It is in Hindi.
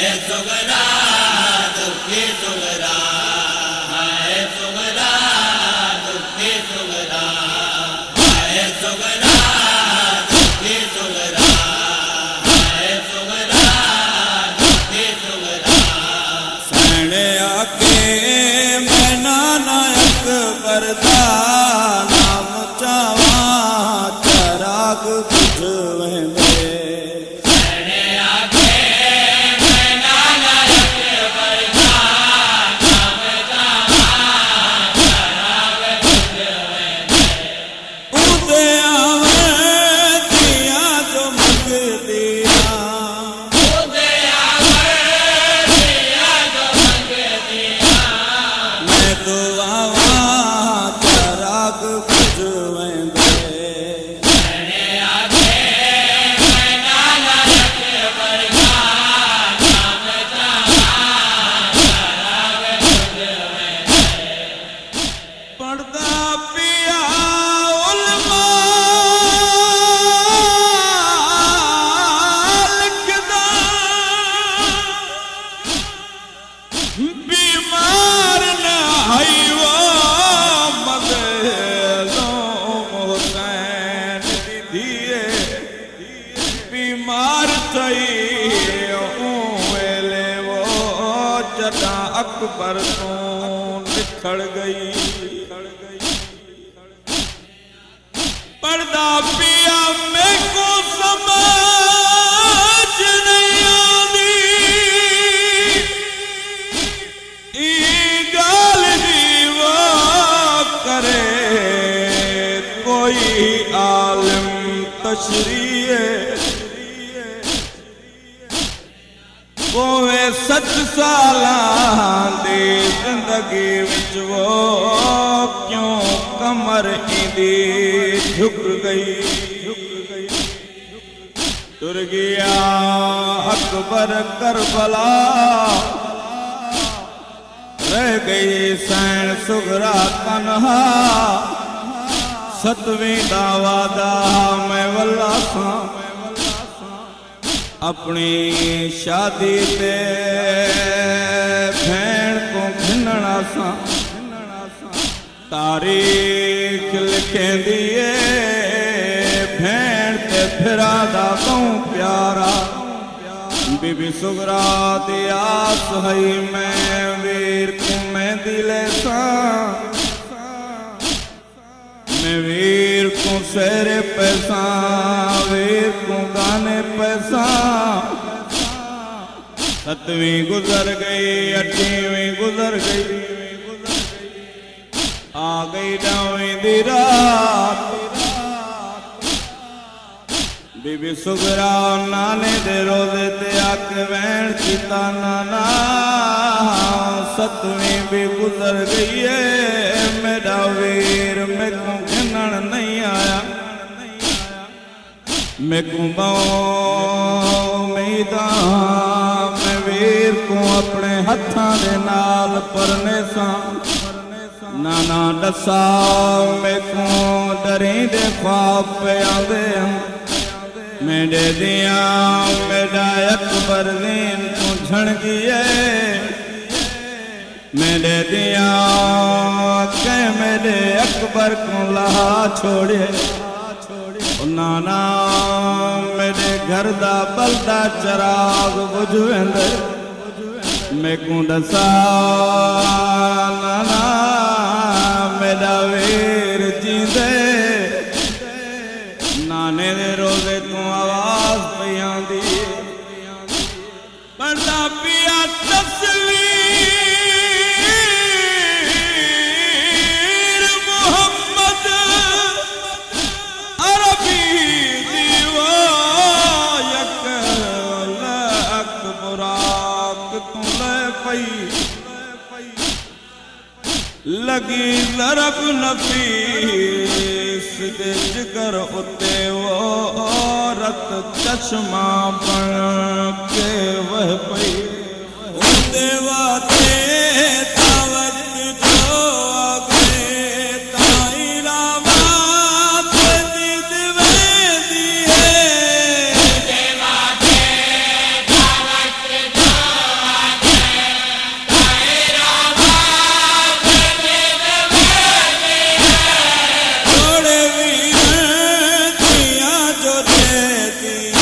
सुगरा दुखी सुगरा हाय सुगरा दुखी सुगरा हाय सुगरा दुखी सुगरा हाय सुगरा दुखी सुगरा सैने आके मैं नाना अकबर दा नाम चावा चराग बुझवेंदे अकबर तो निखड़ गई पर्दा पिया में को समझ नहीं आती गाल वो करे कोई आलिम तशरीए कोवे 7 सालां दी जिंदगी विच वो क्यों कमर इंदी झुक गई तुर गया अकबर करबला रह गई सैन सुगरा तन्हा 7वीं दा वादा मैं वल्ला सा अपनी शादी ते भेण को घिनना सा तारीख लिखेंदी भेण ते फिरा दा बहु प्यारा बीबी सुगरा दी आस हई मैं वीर को मेहंदी ले सा मैं वीर को सेरे पैसा वीर को गाने पैसा 7वीं गुजर गई 8वीं गुजर गई आ गई 9वीं दी रात बीबी सुगरा नाने दे रोजे ते आके वैण कीता नाना 7वीं भी गुजर गई है मेरा वीर मेरे को घिनण नहीं आया मैं उम्मीदा मैं वीर को अपने हत्थां दे नाल परने सा नाना दसा मैं को डरी दे ख्वाब पे आंदे मेरे दिया मेरा अकबर दीन को झड़ गई मेरे दिया के मेरे अकबर को लहा छोड़े नाना मेरे घर दा बलदा चराग बुझवेंदे मैं को दसा नाना मेरा वीर जींदे नाने दे रोजे तू आवाज पई आंदी पर्दा पिया तस्वीर मोहम्मद अरबी दीवा यकल अकबराक तू ले पई लगी लरब नफीस दे जिगर उते वो औरत चश्मा बन के वह पई देवा ते तावत जो आगे ताई रावत दीद वेंदी है देवा ते तावत जो की